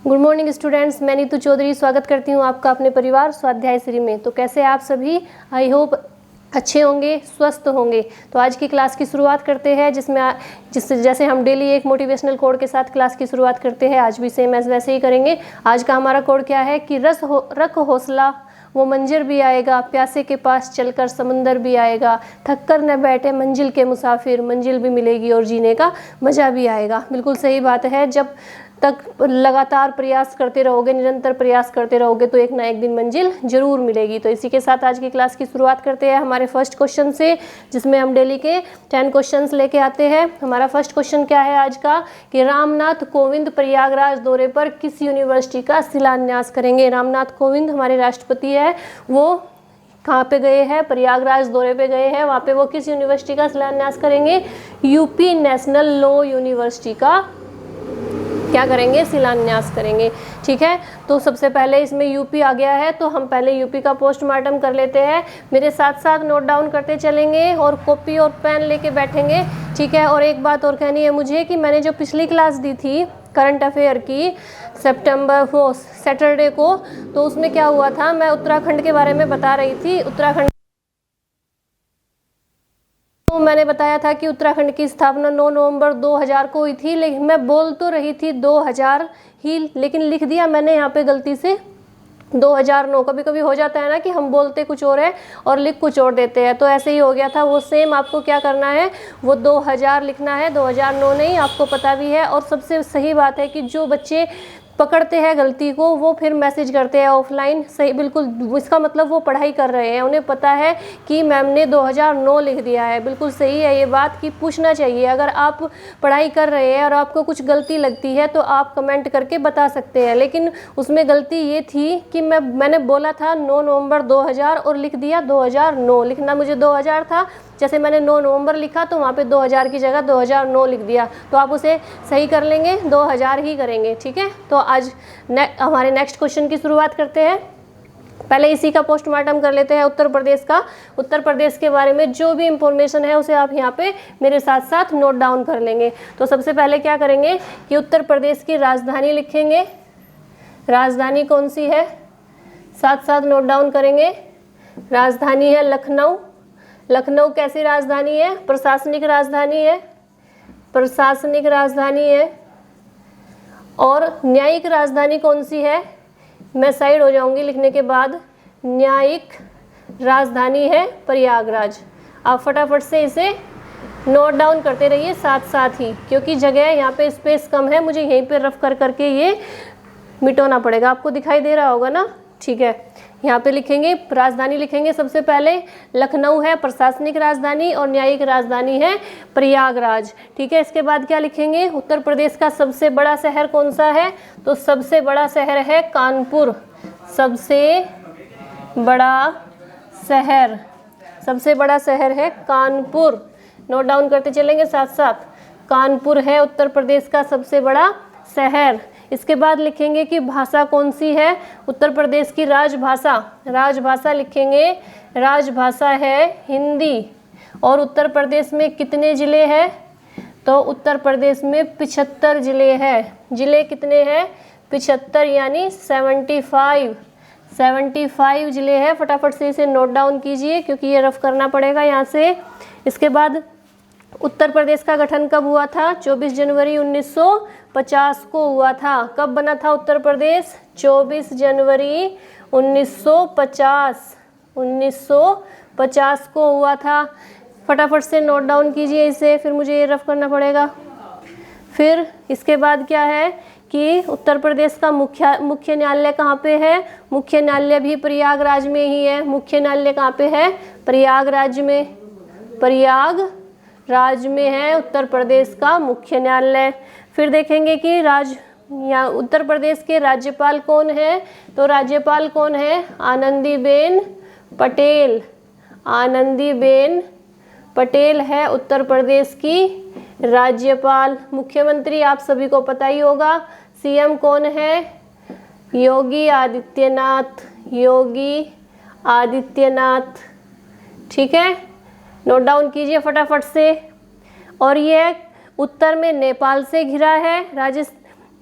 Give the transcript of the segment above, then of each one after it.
Good morning students, मैं नीतू चौधरी स्वागत करती हूँ आपका अपने परिवार स्वाध्याय श्री में। तो कैसे आप सभी? आई होप अच्छे होंगे, स्वस्थ होंगे। तो आज की क्लास की शुरुआत करते हैं जैसे हम डेली एक मोटिवेशनल कोड के साथ क्लास की शुरुआत करते हैं, आज भी सेम एज वैसे ही करेंगे। आज का हमारा कोड क्या है कि रख हौसला वो मंजर भी आएगा, प्यासे के पास चलकर समंदर भी आएगा, थक कर न बैठे मंजिल के मुसाफिर, मंजिल भी मिलेगी और जीने का मज़ा भी आएगा। बिल्कुल सही बात है। जब तक लगातार प्रयास करते रहोगे, निरंतर प्रयास करते रहोगे तो एक ना एक दिन मंजिल जरूर मिलेगी। तो इसी के साथ आज की क्लास की शुरुआत करते हैं हमारे फर्स्ट क्वेश्चन से, जिसमें हम डेली के 10 क्वेश्चंस लेके आते हैं। हमारा फर्स्ट क्वेश्चन क्या है आज का कि रामनाथ कोविंद प्रयागराज दौरे पर किस यूनिवर्सिटी का शिलान्यास करेंगे। रामनाथ कोविंद हमारे राष्ट्रपति है, वो कहाँ पे गए हैं? प्रयागराज दौरे पे गए हैं। वहाँ पे वो किस यूनिवर्सिटी का शिलान्यास करेंगे? यूपी नेशनल लॉ यूनिवर्सिटी का क्या करेंगे? शिलान्यास करेंगे। ठीक है, तो सबसे पहले इसमें यूपी आ गया है तो हम पहले यूपी का पोस्टमार्टम कर लेते हैं। मेरे साथ साथ नोट डाउन करते चलेंगे और कॉपी और पेन लेके बैठेंगे। ठीक है, और एक बात और कहनी है मुझे कि मैंने जो पिछली क्लास दी थी करंट अफेयर की सैटरडे को, तो उसमें क्या हुआ था, मैं उत्तराखंड के बारे में बता रही थी। उत्तराखंड तो मैंने बताया था कि उत्तराखंड की स्थापना 9 नवंबर 2000 को हुई थी, लेकिन मैं बोल तो रही थी 2000 ही, लेकिन लिख दिया मैंने यहाँ पे गलती से 2009। कभी कभी हो जाता है ना कि हम बोलते कुछ और है और लिख कुछ और देते हैं, तो ऐसे ही हो गया था। वो सेम आपको क्या करना है, वो 2000 लिखना है, 2009 नहीं। आपको पता भी है। और सबसे सही बात है कि जो बच्चे पकड़ते हैं गलती को वो फिर मैसेज करते हैं ऑफलाइन। सही, बिल्कुल, इसका मतलब वो पढ़ाई कर रहे हैं, उन्हें पता है कि मैम ने 2009 लिख दिया है। बिल्कुल सही है ये बात कि पूछना चाहिए। अगर आप पढ़ाई कर रहे हैं और आपको कुछ गलती लगती है तो आप कमेंट करके बता सकते हैं, लेकिन उसमें गलती ये थी कि मैंने बोला था 9 नवंबर 2000 और लिख दिया 2009। लिखना मुझे 2000 था, जैसे मैंने 9 नवंबर लिखा तो वहाँ पे 2000 की जगह 2009 लिख दिया। तो आप उसे सही कर लेंगे, 2000 ही करेंगे। ठीक है, तो आज हमारे नेक्स्ट क्वेश्चन की शुरुआत करते हैं। पहले इसी का पोस्टमार्टम कर लेते हैं, उत्तर प्रदेश का। उत्तर प्रदेश के बारे में जो भी इंफॉर्मेशन है उसे आप यहाँ पे मेरे साथ साथ नोट डाउन कर लेंगे। तो सबसे पहले क्या करेंगे कि उत्तर प्रदेश की राजधानी लिखेंगे। राजधानी कौन सी है? साथ साथ नोट डाउन करेंगे। राजधानी है लखनऊ। लखनऊ कैसी राजधानी है? प्रशासनिक राजधानी है। प्रशासनिक राजधानी है। और न्यायिक राजधानी कौन सी है? मैं साइड हो जाऊंगी लिखने के बाद। न्यायिक राजधानी है प्रयागराज। आप फटाफट से इसे नोट डाउन करते रहिए साथ साथ ही, क्योंकि जगह यहाँ पे स्पेस कम है, मुझे यहीं पे रफ कर करके ये मिटाना पड़ेगा। आपको दिखाई दे रहा होगा ना? ठीक है, यहाँ पे लिखेंगे, राजधानी लिखेंगे सबसे पहले लखनऊ है प्रशासनिक राजधानी और न्यायिक राजधानी है प्रयागराज। ठीक है, इसके बाद क्या लिखेंगे? उत्तर प्रदेश का सबसे बड़ा शहर कौन सा है? तो सबसे बड़ा शहर है कानपुर। सबसे बड़ा शहर है कानपुर। नोट डाउन करते चलेंगे साथ साथ। कानपुर है उत्तर प्रदेश का सबसे बड़ा शहर। इसके बाद लिखेंगे कि भाषा कौन सी है उत्तर प्रदेश की? राजभाषा लिखेंगे। राजभाषा है हिंदी। और उत्तर प्रदेश में कितने ज़िले हैं? तो उत्तर प्रदेश में 75 ज़िले हैं। ज़िले कितने हैं? 75, यानी 75 ज़िले हैं। फटाफट से इसे नोट डाउन कीजिए क्योंकि ये रफ करना पड़ेगा यहाँ से। इसके बाद उत्तर प्रदेश का गठन कब हुआ था? 24 जनवरी 1950 को हुआ था। कब बना था उत्तर प्रदेश? 24 जनवरी 1950 को हुआ था। फटाफट से नोट डाउन कीजिए इसे, फिर मुझे ये रफ करना पड़ेगा। फिर इसके बाद क्या है कि उत्तर प्रदेश का मुख्य न्यायालय कहाँ पे है? मुख्य न्यायालय भी प्रयागराज में ही है। मुख्य न्यायालय कहाँ पे है? प्रयागराज में है उत्तर प्रदेश का मुख्य न्यायालय। फिर देखेंगे कि यहाँ उत्तर प्रदेश के राज्यपाल कौन है? तो राज्यपाल कौन है? आनंदीबेन पटेल है उत्तर प्रदेश की राज्यपाल। मुख्यमंत्री आप सभी को पता ही होगा। सीएम कौन है? योगी आदित्यनाथ। ठीक है, नोट डाउन कीजिए फटाफट से। और ये उत्तर में नेपाल से घिरा है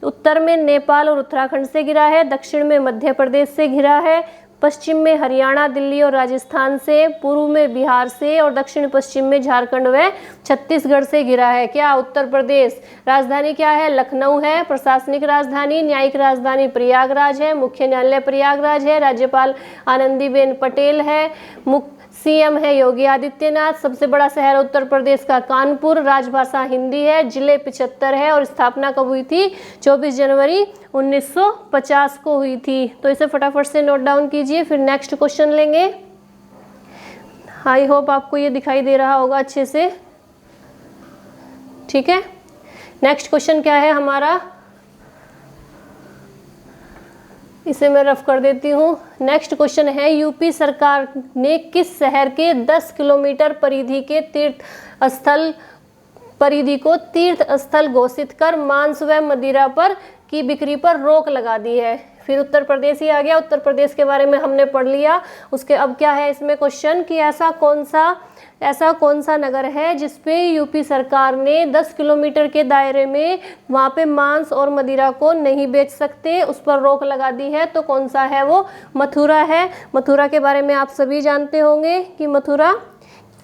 उत्तर में नेपाल और उत्तराखंड से घिरा है, दक्षिण में मध्य प्रदेश से घिरा है, पश्चिम में हरियाणा, दिल्ली और राजस्थान से, पूर्व में बिहार से और दक्षिण पश्चिम में झारखंड व छत्तीसगढ़ से घिरा है। क्या? उत्तर प्रदेश। राजधानी क्या है? लखनऊ है। प्रशासनिक राजधानी, न्यायिक राजधानी प्रयागराज है। मुख्य न्यायालय प्रयागराज है। राज्यपाल आनंदीबेन पटेल है। सीएम है योगी आदित्यनाथ। सबसे बड़ा शहर उत्तर प्रदेश का कानपुर। राजभाषा हिंदी है। जिले 75 है और स्थापना कब हुई थी? 24 जनवरी 1950 को हुई थी। तो इसे फटाफट से नोट डाउन कीजिए, फिर नेक्स्ट क्वेश्चन लेंगे। आई होप आपको ये दिखाई दे रहा होगा अच्छे से। ठीक है, नेक्स्ट क्वेश्चन क्या है हमारा, इसे मैं रफ कर देती हूँ। नेक्स्ट क्वेश्चन है, यूपी सरकार ने किस शहर के 10 किलोमीटर परिधि के तीर्थ स्थल घोषित कर मांस व मदिरा पर की बिक्री पर रोक लगा दी है? फिर उत्तर प्रदेश ही आ गया। उत्तर प्रदेश के बारे में हमने पढ़ लिया। उसके अब क्या है इसमें क्वेश्चन कि ऐसा कौन सा नगर है जिसपे यूपी सरकार ने 10 किलोमीटर के दायरे में वहाँ पे मांस और मदिरा को नहीं बेच सकते, उस पर रोक लगा दी है। तो कौन सा है वो? मथुरा है। मथुरा के बारे में आप सभी जानते होंगे कि मथुरा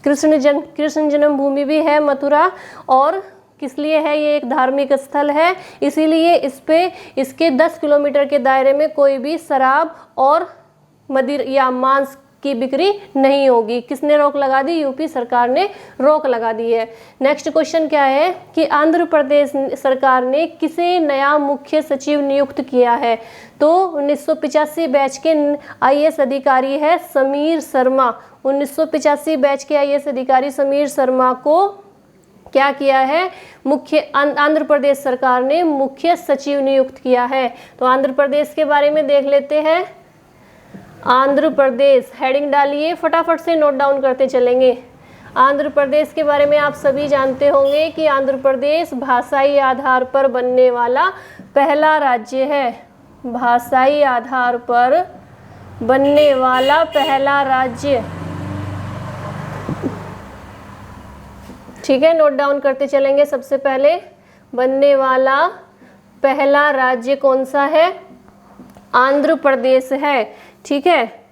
कृष्ण जन्मभूमि भी है मथुरा। और किस लिए है? ये एक धार्मिक स्थल है, इसीलिए इसके 10 किलोमीटर के दायरे में कोई भी शराब और मदिरा या मांस की बिक्री नहीं होगी। किसने रोक लगा दी? यूपी सरकार ने रोक लगा दी है। नेक्स्ट क्वेश्चन क्या है कि आंध्र प्रदेश सरकार ने किसे नया मुख्य सचिव नियुक्त किया है? तो 1985 बैच के आईएएस अधिकारी है समीर शर्मा। 1985 बैच के आईएएस अधिकारी समीर शर्मा को क्या किया है? आंध्र प्रदेश सरकार ने मुख्य सचिव नियुक्त किया है। तो आंध्र प्रदेश के बारे में देख लेते हैं। आंध्र प्रदेश, हेडिंग डालिए, फटाफट से नोट डाउन करते चलेंगे। आंध्र प्रदेश के बारे में आप सभी जानते होंगे कि आंध्र प्रदेश भाषाई आधार पर बनने वाला पहला राज्य है। भाषाई आधार पर बनने वाला पहला राज्य। ठीक है, नोट डाउन करते चलेंगे। सबसे पहले बनने वाला पहला राज्य कौन सा है? आंध्र प्रदेश है। ठीक है,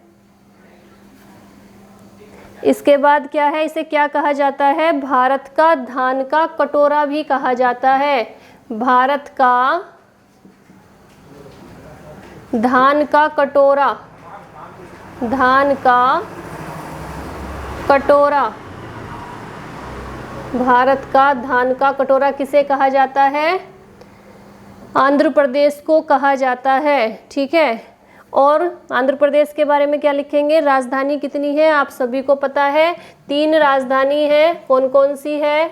इसके बाद क्या है? इसे क्या कहा जाता है? भारत का धान का कटोरा भी कहा जाता है। भारत का धान का कटोरा, धान का कटोरा, भारत का धान का कटोरा किसे कहा जाता है? आंध्र प्रदेश को कहा जाता है। ठीक है, और आंध्र प्रदेश के बारे में क्या लिखेंगे? राजधानी कितनी है? आप सभी को पता है 3 राजधानी है। कौन कौन सी है?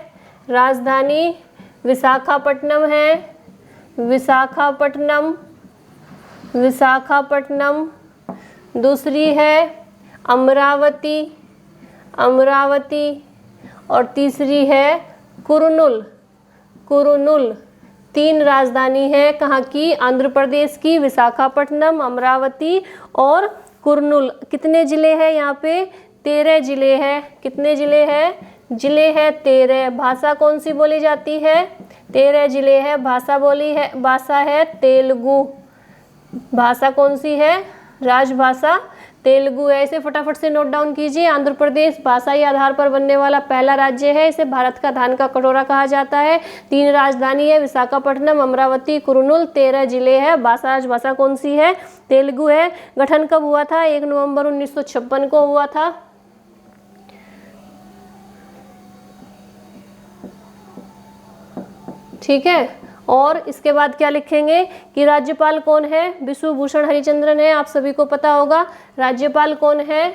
राजधानी विशाखापट्टनम है, विशाखापट्टनम। दूसरी है अमरावती, और तीसरी है कुरुनुल। 3 राजधानी है कहाँ की? आंध्र प्रदेश की। विशाखापट्टनम, अमरावती और कुरुनुल। कितने जिले हैं यहाँ पे? 13 जिले हैं। कितने जिले हैं? जिले हैं 13। भाषा कौन सी बोली जाती है? 13 जिले हैं। भाषा है तेलुगु। भाषा कौन सी है? राजभाषा तेलुगु है। इसे फटाफट से नोट डाउन कीजिए। आंध्र प्रदेश भाषाई आधार पर बनने वाला पहला राज्य है। इसे भारत का धान का कटोरा कहा जाता है। 3 राजधानी है, विशाखापट्टनम, अमरावती, कुरुनुल। 13 जिले है। राजभाषा कौन सी है? तेलुगु है। गठन कब हुआ था? 1 नवंबर 1956 को हुआ था। ठीक है, और इसके बाद क्या लिखेंगे कि राज्यपाल कौन है? विश्व भूषण हरिचंद्रन है। आप सभी को पता होगा। राज्यपाल कौन है?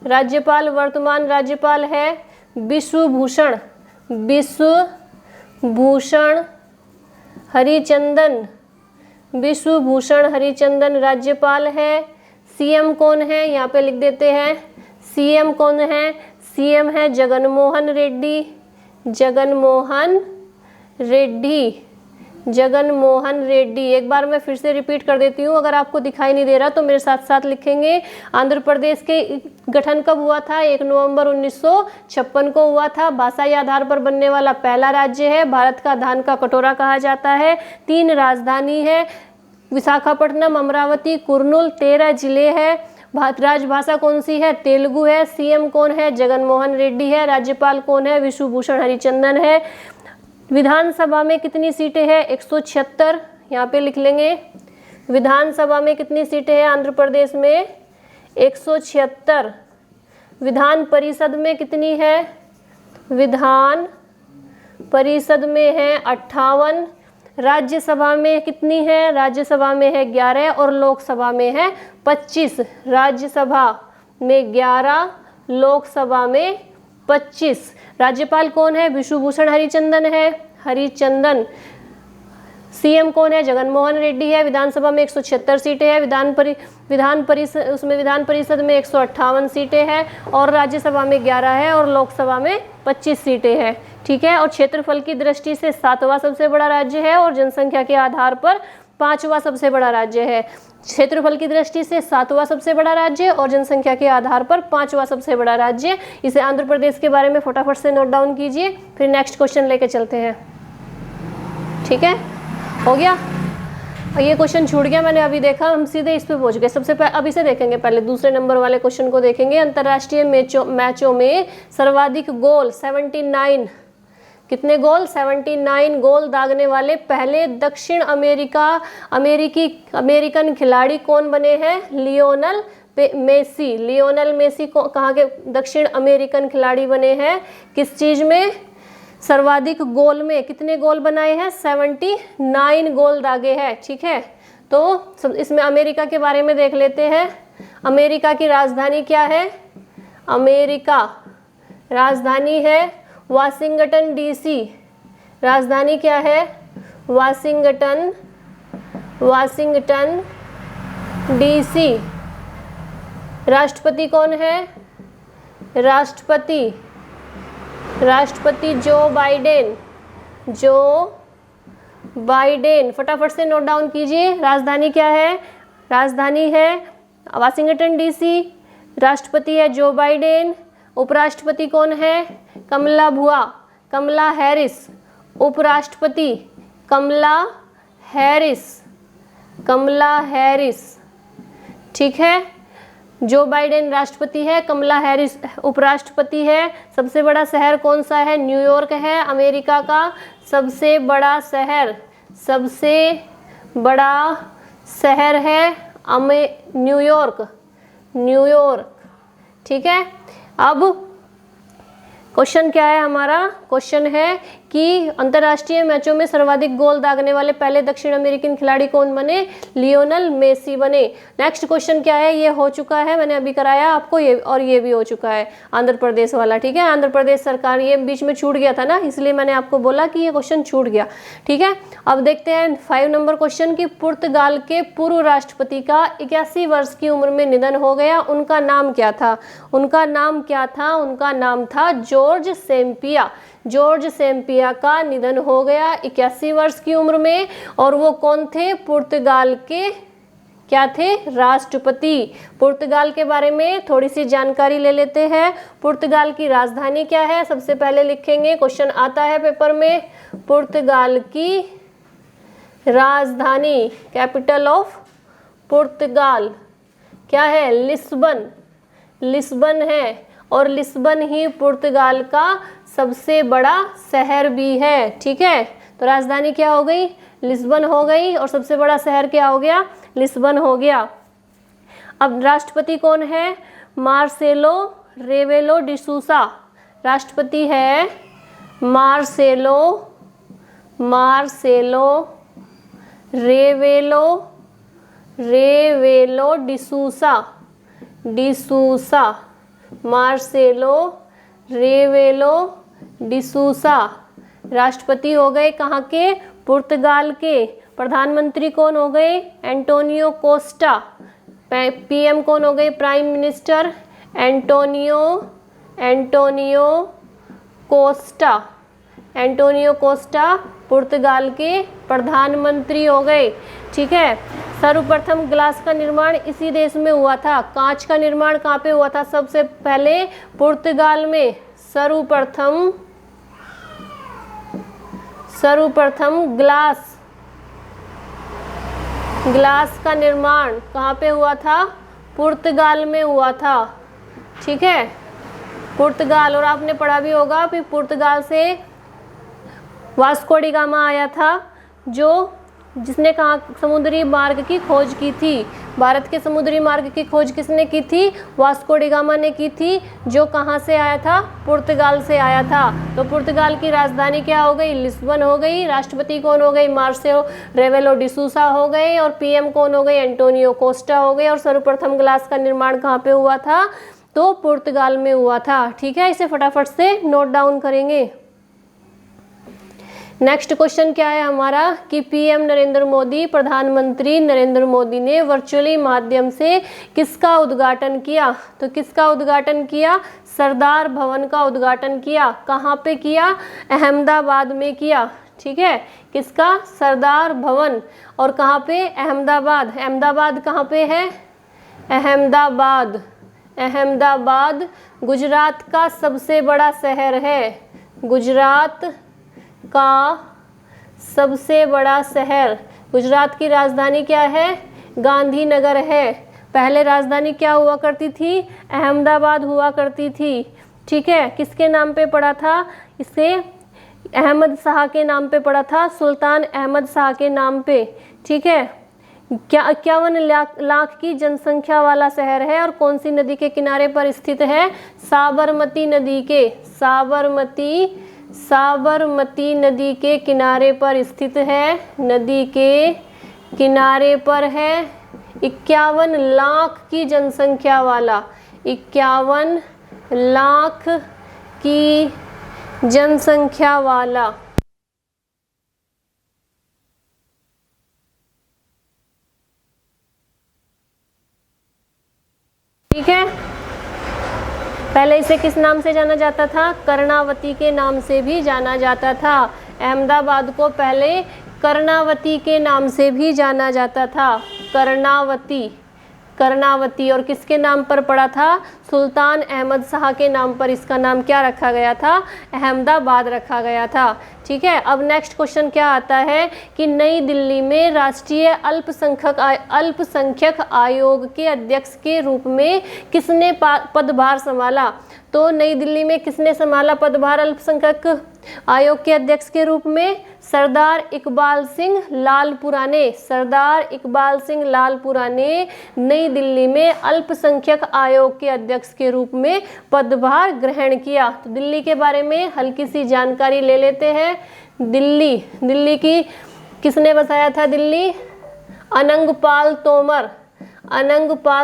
राज्यपाल, वर्तमान राज्यपाल है विश्व भूषण हरिचंदन। विश्व भूषण हरिचंदन राज्यपाल है। सीएम कौन है? यहाँ पे लिख देते हैं। सीएम कौन है? सीएम है जगनमोहन रेड्डी। जगन मोहन रेड्डी। एक बार मैं फिर से रिपीट कर देती हूँ, अगर आपको दिखाई नहीं दे रहा तो मेरे साथ साथ लिखेंगे। आंध्र प्रदेश के गठन कब हुआ था? 1 नवंबर 1956 को हुआ था। भाषाई आधार पर बनने वाला पहला राज्य है। भारत का धान का कटोरा कहा जाता है। 3 राजधानी है, विशाखापट्टनम, अमरावती, कुर्नूल। 13 जिले हैं। राजभाषा कौन सी है? तेलुगु है। सीएम कौन है? जगन मोहन रेड्डी है। राज्यपाल कौन है? विश्वभूषण हरिचंदन है। विधानसभा में कितनी सीटें हैं? 176, यहाँ पे लिख लेंगे। विधानसभा में कितनी सीटें हैं आंध्र प्रदेश में? 176। विधान परिषद में कितनी है? विधान परिषद में है 58। राज्यसभा में कितनी है? राज्यसभा में है 11 और लोकसभा में है 25। राज्यसभा में 11, लोकसभा में 25। राज्यपाल कौन है? विश्वभूषण हरिचंदन है, हरिचंदन। सीएम कौन है? जगन मोहन रेड्डी है। विधानसभा में 176 सीटें हैं। विधान परिषद में 158 सीटें हैं और राज्यसभा में 11 है और लोकसभा में 25 सीटें हैं। ठीक है। और क्षेत्रफल की दृष्टि से 7वां सबसे बड़ा राज्य है और जनसंख्या के आधार पर 5वां सबसे बड़ा राज्य है। क्षेत्रफल की दृष्टि से 7वां सबसे बड़ा राज्य और जनसंख्या के आधार पर 5वां सबसे बड़ा राज्य। इसे आंध्र प्रदेश के बारे में फटाफट से नोट डाउन कीजिए, फिर नेक्स्ट क्वेश्चन लेके चलते हैं। ठीक है, हो गया। ये क्वेश्चन छूट गया, मैंने अभी देखा, हम सीधे इस पे पहुंच गए। सबसे पहले अभी से देखेंगे, पहले दूसरे नंबर वाले क्वेश्चन को देखेंगे। अंतर्राष्ट्रीय मैचों में सर्वाधिक गोल 79, कितने गोल? 79 गोल दागने वाले पहले दक्षिण अमेरिकन खिलाड़ी कौन बने हैं? Lionel Messi. लियोनल मेसी को कहाँ के दक्षिण अमेरिकन खिलाड़ी बने हैं? किस चीज में? सर्वाधिक गोल में। कितने गोल बनाए हैं? 79 गोल दागे हैं। ठीक है, तो इसमें अमेरिका के बारे में देख लेते हैं। अमेरिका की राजधानी क्या है? अमेरिका राजधानी है वाशिंगटन डीसी। राजधानी क्या है? Washington DC. राष्ट्रपति कौन है? राष्ट्रपति जो बाइडेन। फटाफट से नोट डाउन कीजिए। राजधानी क्या है? राजधानी है वाशिंगटन डीसी। राष्ट्रपति है जो बाइडेन। उपराष्ट्रपति कौन है? कमला हैरिस। उपराष्ट्रपति कमला हैरिस। ठीक है, जो बाइडेन राष्ट्रपति है, कमला हैरिस उपराष्ट्रपति है। सबसे बड़ा शहर कौन सा है? न्यूयॉर्क है अमेरिका का सबसे बड़ा शहर। सबसे बड़ा शहर है न्यूयॉर्क। ठीक है, अब क्वेश्चन क्या है हमारा? क्वेश्चन है कि अंतर्राष्ट्रीय मैचों में सर्वाधिक गोल दागने वाले पहले दक्षिण अमेरिकन खिलाड़ी कौन बने? लियोनल मेसी बने। नेक्स्ट क्वेश्चन क्या है? ये हो चुका है, मैंने अभी कराया आपको, ये और ये भी हो चुका है आंध्र प्रदेश वाला। ठीक है, आंध्र प्रदेश सरकार, ये बीच में छूट गया था ना, इसलिए मैंने आपको बोला कि ये क्वेश्चन छूट गया। ठीक है, अब देखते हैं 5 नंबर क्वेश्चन की। पुर्तगाल के पूर्व राष्ट्रपति का 81 वर्ष की उम्र में निधन हो गया, उनका नाम क्या था? उनका नाम था जॉर्ज सेम्पिया का निधन हो गया 81 वर्ष की उम्र में। और वो कौन थे? पुर्तगाल के क्या थे? राष्ट्रपति। पुर्तगाल के बारे में थोड़ी सी जानकारी ले लेते हैं। पुर्तगाल की राजधानी क्या है? सबसे पहले लिखेंगे, क्वेश्चन आता है पेपर में। पुर्तगाल की राजधानी, कैपिटल ऑफ पुर्तगाल क्या है? लिस्बन है और लिस्बन ही पुर्तगाल का सबसे बड़ा शहर भी है। ठीक है, तो राजधानी क्या हो गई? लिस्बन हो गई और सबसे बड़ा शहर क्या हो गया? लिस्बन हो गया। अब राष्ट्रपति कौन है? मार्सेलो रेवेलो डिसूसा। राष्ट्रपति है मार्सेलो रेवेलो डिसूसा। मार्सेलो रेवेलो डिसूसा राष्ट्रपति हो गए। कहाँ के? पुर्तगाल के। प्रधानमंत्री कौन हो गए? Antonio Costa. पीएम कौन हो गए? प्राइम मिनिस्टर एंटोनियो कोस्टा पुर्तगाल के प्रधानमंत्री हो गए। ठीक है, सर्वप्रथम ग्लास का निर्माण इसी देश में हुआ था। कांच का निर्माण कहाँ पे हुआ था? सबसे पहले पुर्तगाल में। सर्वप्रथम ग्लास का निर्माण कहाँ पे हुआ था? पुर्तगाल में हुआ था। ठीक है, पुर्तगाल। और आपने पढ़ा भी होगा फिर पुर्तगाल से वास्को डी गामा आया था, जिसने कहाँ समुद्री मार्ग की खोज की थी? भारत के समुद्री मार्ग की खोज किसने की थी? वास्को डी गामा ने की थी, जो कहाँ से आया था? पुर्तगाल से आया था। तो पुर्तगाल की राजधानी क्या हो गई? लिस्बन हो गई। राष्ट्रपति कौन हो गई? मार्सेलो रेवेलो डिसूसा हो गए। और पीएम कौन हो गई? एंटोनियो कोस्टा हो गए। और सर्वप्रथम ग्लास का निर्माण कहाँ पे हुआ था? तो पुर्तगाल में हुआ था। ठीक है, इसे फटाफट से नोट डाउन करेंगे। नेक्स्ट क्वेश्चन क्या है हमारा कि पीएम नरेंद्र मोदी, प्रधानमंत्री नरेंद्र मोदी ने वर्चुअली माध्यम से किसका उद्घाटन किया? तो किसका उद्घाटन किया? सरदार भवन का उद्घाटन किया। कहाँ पे किया? अहमदाबाद में किया। ठीक है, किसका? सरदार भवन। और कहाँ पे? अहमदाबाद। अहमदाबाद कहाँ पे है? अहमदाबाद गुजरात का सबसे बड़ा शहर है। गुजरात का सबसे बड़ा शहर। गुजरात की राजधानी क्या है? गांधीनगर है। पहले राजधानी क्या हुआ करती थी? अहमदाबाद हुआ करती थी। ठीक है, किसके नाम पे पड़ा था? इसे अहमद शाह के नाम पे पड़ा था, सुल्तान अहमद शाह के नाम पे। ठीक है, 51 लाख की जनसंख्या वाला शहर है। और कौन सी नदी के किनारे पर स्थित है? साबरमती नदी के साबरमती नदी के किनारे पर स्थित है। नदी के किनारे पर है। 51 लाख की जनसंख्या वाला, 51 लाख की जनसंख्या वाला। ठीक है, पहले इसे किस नाम से जाना जाता था? कर्णावती के नाम से भी जाना जाता था। अहमदाबाद को पहले कर्णावती के नाम से भी जाना जाता था। कर्णावती। और किसके नाम पर पड़ा था? सुल्तान अहमद शाह के नाम पर इसका नाम क्या रखा गया था? अहमदाबाद रखा गया था। ठीक है, अब नेक्स्ट क्वेश्चन क्या आता है कि नई दिल्ली में राष्ट्रीय अल्पसंख्यक आयोग के अध्यक्ष के रूप में किसने पदभार संभाला? तो नई दिल्ली में किसने संभाला पदभार अल्पसंख्यक आयोग के अध्यक्ष के रूप में? सरदार इकबाल सिंह लालपुरा ने नई दिल्ली में अल्पसंख्यक आयोग के अध्यक्ष के रूप में पदभार ग्रहण किया। तो दिल्ली के बारे में हल्की सी जानकारी ले लेते हैं। दिल्ली की किसने बसाया था? दिल्ली अनंगपाल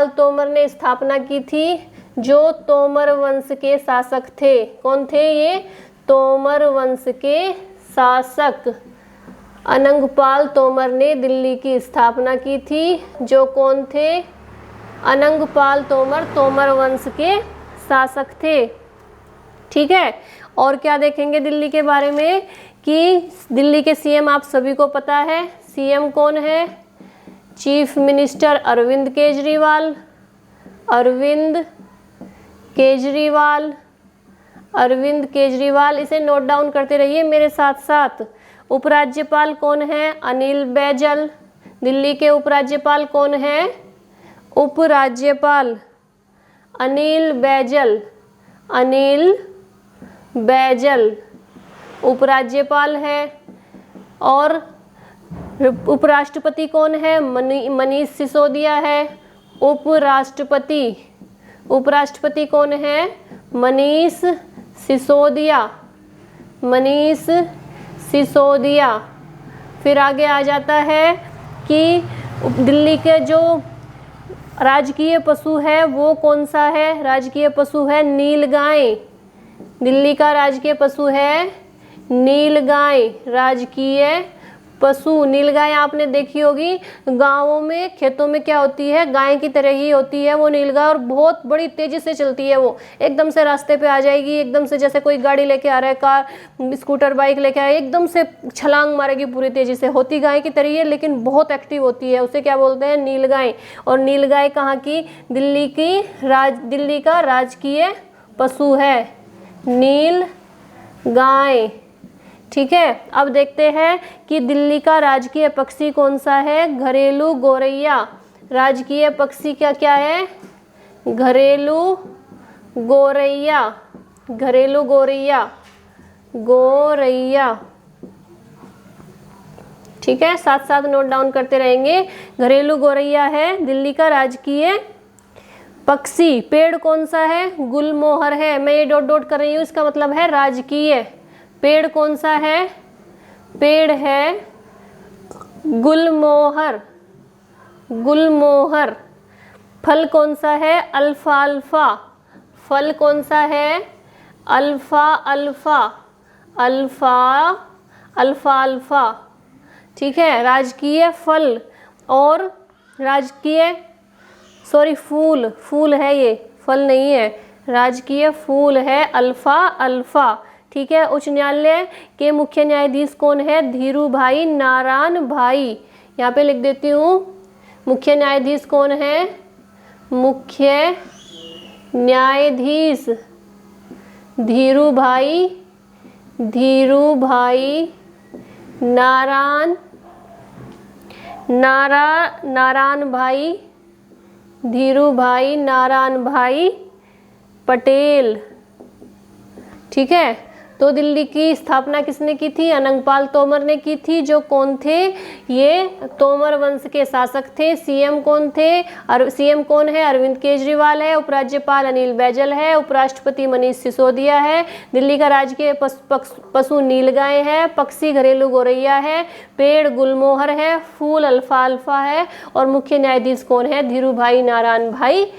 तोमर ने स्थापना की थी, जो तोमर वंश के शासक थे। कौन थे ये? तोमर वंश के शासक अनंगपाल तोमर ने दिल्ली की स्थापना की थी। जो कौन थे? अनंगपाल तोमर वंश के शासक थे। ठीक है, और क्या देखेंगे दिल्ली के बारे में कि दिल्ली के सीएम आप सभी को पता है। सीएम कौन है? Chief minister Arvind Kejriwal. इसे नोट डाउन करते रहिए मेरे साथ साथ। उपराज्यपाल कौन है? अनिल बैजल। दिल्ली के उपराज्यपाल कौन है? अनिल बैजल उपराज्यपाल है। और उपराष्ट्रपति कौन है? मनीष सिसोदिया है उपराष्ट्रपति कौन है? मनीष सिसोदिया। फिर आगे आ जाता है कि दिल्ली के जो राजकीय पशु है वो कौन सा है? राजकीय पशु है नीलगाय। दिल्ली का राजकीय पशु है नीलगाय, राजकीय पशु। नीलगाय आपने देखी होगी, गांवों में खेतों में क्या होती है, गाय की तरह ही होती है वो नीलगाय, और बहुत बड़ी तेजी से चलती है। वो एकदम से रास्ते पे आ जाएगी, एकदम से जैसे कोई गाड़ी लेके आ रहा है, कार स्कूटर बाइक लेके आया, एकदम से छलांग मारेगी पूरी तेजी से। होती गाय की तरह ही है लेकिन बहुत एक्टिव होती है, उसे क्या बोलते हैं, नीलगाय। और नीलगाय कहाँ की, दिल्ली का राजकीय पशु है नील गाय। ठीक है, अब देखते हैं कि दिल्ली का राजकीय पक्षी कौन सा है, घरेलू गौरैया। राजकीय पक्षी क्या है, घरेलू गौरैया, घरेलू गौरैया, गौरैया। ठीक है, साथ साथ नोट डाउन करते रहेंगे। घरेलू गौरैया है दिल्ली का राजकीय पक्षी। पेड़ कौन सा है, गुलमोहर है। मैं ये डॉट डॉट कर रही हूँ, इसका मतलब है राजकीय। पेड़ कौन सा है, पेड़ है गुलमोहर, गुलमोहर। फल कौन सा है, अल्फाल्फा। फल कौन सा है, अल्फा अल्फा, अल्फा अल्फाल्फा। ठीक है, राजकीय फल और राजकीय फूल, फूल है ये, फल नहीं है, राजकीय फूल है अल्फा अल्फा। ठीक है, उच्च न्यायालय के मुख्य न्यायाधीश कौन है, धीरूभाई नारायण भाई। यहाँ पे लिख देती हूँ, मुख्य न्यायाधीश कौन है, मुख्य न्यायाधीश धीरूभाई नारायण भाई, धीरूभाई नारायण भाई पटेल। ठीक है, तो दिल्ली की स्थापना किसने की थी, अनंगपाल तोमर ने की थी। जो कौन थे, ये तोमर वंश के शासक थे। सीएम कौन थे, सीएम कौन है, अरविंद केजरीवाल है। उपराज्यपाल अनिल बैजल है। उपराष्ट्रपति मनीष सिसोदिया है। दिल्ली का राजकीय पशु नीलगाय है। पक्षी घरेलू गौरैया है। पेड़ गुलमोहर है। फूल अल्फाल्फा है। और मुख्य न्यायाधीश कौन है, धीरूभाई नारायण भाई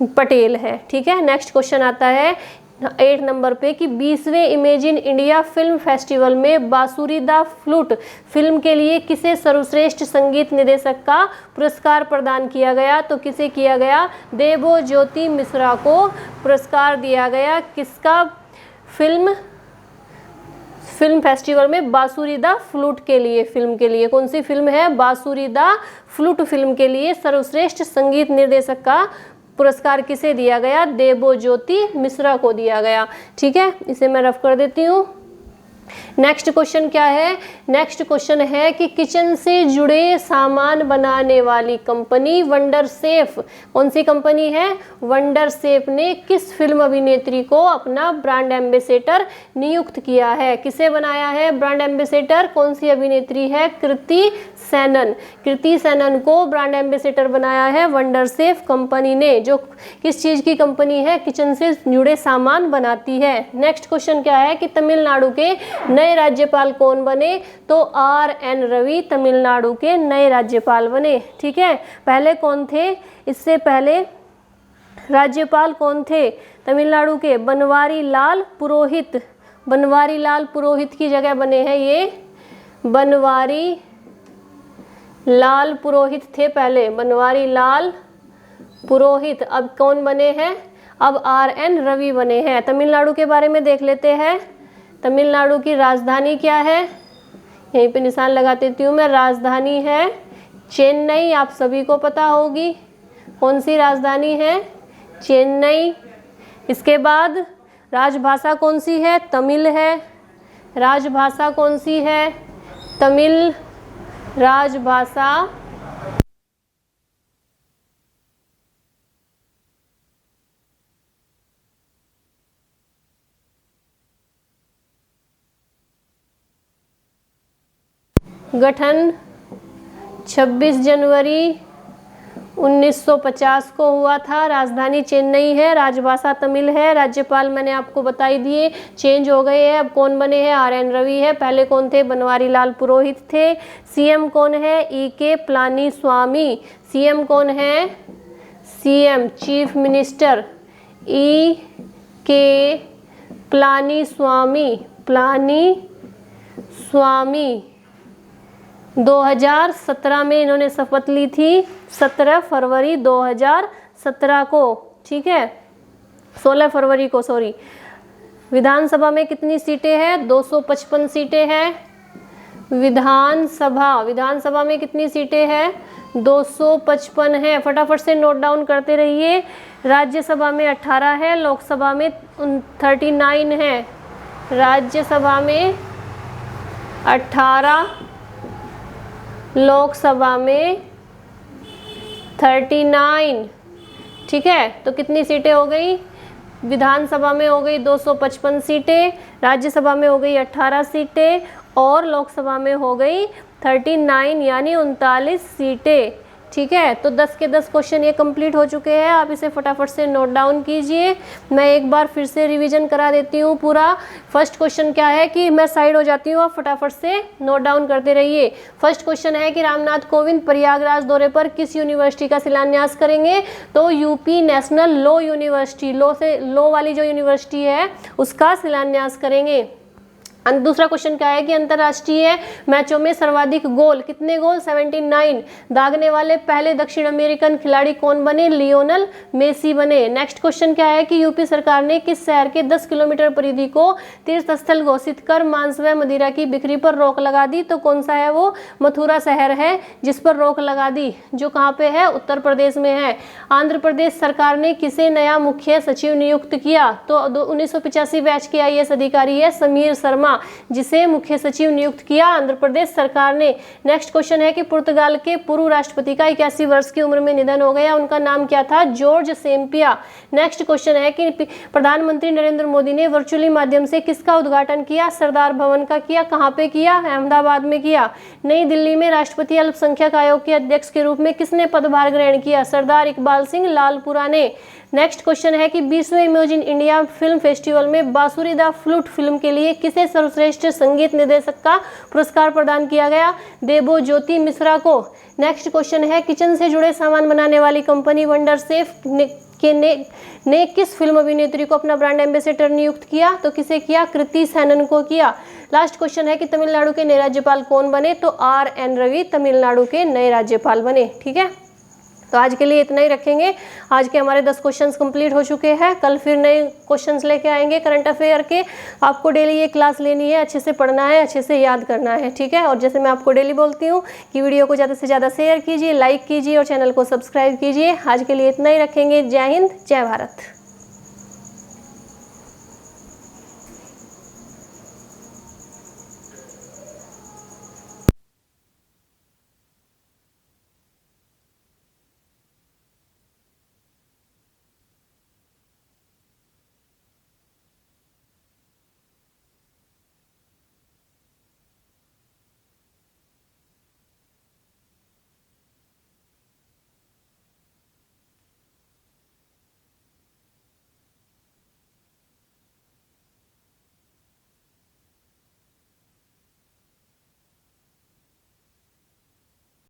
पटेल है। ठीक है, नेक्स्ट क्वेश्चन आता है 8 नंबर पे कि 20वें इमेजिन इंडिया फिल्म फेस्टिवल में बांसुरी द फ्लूट फिल्म के लिए किसे सर्वश्रेष्ठ संगीत निर्देशक का पुरस्कार प्रदान किया गया, तो किसे किया गया, देबोज्योति मिश्रा को पुरस्कार दिया गया। किसका, फिल्म फेस्टिवल में बांसुरी द फ्लूट के लिए, फिल्म के लिए। कौन सी फिल्म है, बांसुरी द फ्लूट फिल्म के लिए सर्वश्रेष्ठ संगीत निर्देशक का पुरस्कार किसे दिया गया, देबोज्योति मिश्रा को दिया गया। ठीक है, इसे मैं रफ कर देती हूँ। नेक्स्ट क्वेश्चन क्या है, नेक्स्ट क्वेश्चन है कि किचन से जुड़े सामान बनाने वाली कंपनी वंडर सेफ, कौन सी कंपनी है, वंडर सेफ ने किस फिल्म अभिनेत्री को अपना ब्रांड एम्बेसडर नियुक्त किया है, किसे बनाया है ब्रांड एम्बेसडर, कौन सी अभिनेत्री है, कृति सैनन। कृति सैनन को ब्रांड एम्बेसडर बनाया है वंडर सेफ कंपनी ने, जो किस चीज की कंपनी है, किचन से जुड़े सामान बनाती है। नेक्स्ट क्वेश्चन क्या है कि तमिलनाडु के नए राज्यपाल कौन बने, तो RN रवि तमिलनाडु के नए राज्यपाल बने। ठीक है, पहले कौन थे, इससे पहले राज्यपाल कौन थे तमिलनाडु के, बनवारी लाल पुरोहित। बनवारी लाल पुरोहित की जगह बने हैं ये बनवारी लाल पुरोहित थे पहले, बनवारी लाल पुरोहित। अब कौन बने हैं, अब RN रवि बने हैं। तमिलनाडु के बारे में देख लेते हैं। तमिलनाडु की राजधानी क्या है, यहीं पे निशान लगा देती हूँ मैं, राजधानी है चेन्नई, आप सभी को पता होगी कौन सी राजधानी है, चेन्नई। इसके बाद राजभाषा कौन सी है, तमिल है। राजभाषा कौन सी है, तमिल राजभाषा। गठन 26 जनवरी 1950 को हुआ था। राजधानी चेन्नई है, राजभाषा तमिल है। राज्यपाल मैंने आपको बताई दिए, चेंज हो गए हैं। अब कौन बने हैं, RN रवि है। पहले कौन थे, बनवारी लाल पुरोहित थे। CM कौन है, EK पलानीस्वामी। CM कौन है, CM chief minister EK Palaniswami. 2017 में इन्होंने शपथ ली थी, 17 फरवरी 2017 को, ठीक है, 16 फरवरी को, सॉरी। विधानसभा में कितनी सीटें हैं? 255 सीटें हैं। विधानसभा में कितनी सीटें हैं? 255 है। फटाफट से नोट डाउन करते रहिए। राज्यसभा में 18 है, लोकसभा में 39 है। राज्यसभा में 18, लोकसभा में 39, ठीक है। तो कितनी सीटें हो गई? विधानसभा में हो गई 255 सीटें, राज्यसभा में हो गई 18 सीटें और लोकसभा में हो गई 39 यानी 39 सीटें, ठीक है। तो 10 के 10 क्वेश्चन ये कंप्लीट हो चुके हैं। आप इसे फटाफट से नोट डाउन कीजिए। मैं एक बार फिर से रिवीजन करा देती हूँ पूरा। फर्स्ट क्वेश्चन क्या है कि मैं साइड हो जाती हूँ, आप फटाफट से नोट डाउन करते रहिए। फर्स्ट क्वेश्चन है कि रामनाथ कोविंद प्रयागराज दौरे पर किस यूनिवर्सिटी का शिलान्यास करेंगे? तो UP national law university, law वाली जो यूनिवर्सिटी है उसका शिलान्यास करेंगे। दूसरा क्वेश्चन क्या है कि अंतर्राष्ट्रीय मैचों में सर्वाधिक गोल, कितने गोल? 79 दागने वाले पहले दक्षिण अमेरिकन खिलाड़ी कौन बने? लियोनल मेसी बने। नेक्स्ट क्वेश्चन क्या है कि यूपी सरकार ने किस शहर के 10 किलोमीटर परिधि को तीर्थ स्थल घोषित कर मांस व मदिरा की बिक्री पर रोक लगा दी? तो कौन सा है वो? मथुरा शहर है जिस पर रोक लगा दी, जो कहाँ पे है? उत्तर प्रदेश में है। आंध्र प्रदेश सरकार ने किसे नया मुख्य सचिव नियुक्त किया? तो 1985 बैच के IAS अधिकारी है समीर शर्मा, जिसे मुख्य सचिव नियुक्त किया आंध्र प्रदेश सरकार ने। नेक्स्ट क्वेश्चन है कि पुर्तगाल के पूर्व राष्ट्रपति का 81 वर्ष की उम्र में निधन हो गया, उनका नाम क्या था? जॉर्ज सेम्पिया। नेक्स्ट क्वेश्चन है कि प्रधानमंत्री नरेंद्र मोदी ने वर्चुअली माध्यम से किसका उद्घाटन किया? सरदार भवन का किया। कहाँ पे किया? अहमदाबाद में किया। नई दिल्ली में राष्ट्रपति अल्पसंख्यक आयोग के अध्यक्ष के रूप में किसने पदभार ग्रहण किया? सरदार इकबाल सिंह लालपुरा ने। नेक्स्ट क्वेश्चन है कि 20वें इमेजिन इंडिया फिल्म फेस्टिवल में बांसुरी द फ्लूट फिल्म के लिए किसे सर्वश्रेष्ठ संगीत निर्देशक का पुरस्कार प्रदान किया गया? देबो ज्योति मिश्रा को। नेक्स्ट क्वेश्चन है किचन से जुड़े सामान बनाने वाली कंपनी वंडर सेफ ने किस फिल्म अभिनेत्री को अपना ब्रांड एम्बेसडर नियुक्त किया? तो किसे किया? कृति सैनन को किया। लास्ट क्वेश्चन है कि तमिलनाडु के नए राज्यपाल कौन बने? तो RN रवि तमिलनाडु के नए राज्यपाल बने, ठीक है। तो आज के लिए इतना ही रखेंगे। आज के हमारे 10 क्वेश्चंस कंप्लीट हो चुके हैं। कल फिर नए क्वेश्चंस लेके आएंगे करंट अफेयर के। आपको डेली ये क्लास लेनी है, अच्छे से पढ़ना है, अच्छे से याद करना है, ठीक है। और जैसे मैं आपको डेली बोलती हूँ कि वीडियो को ज़्यादा से ज़्यादा शेयर कीजिए, लाइक कीजिए और चैनल को सब्सक्राइब कीजिए। आज के लिए इतना ही रखेंगे। जय हिंद, जय भारत।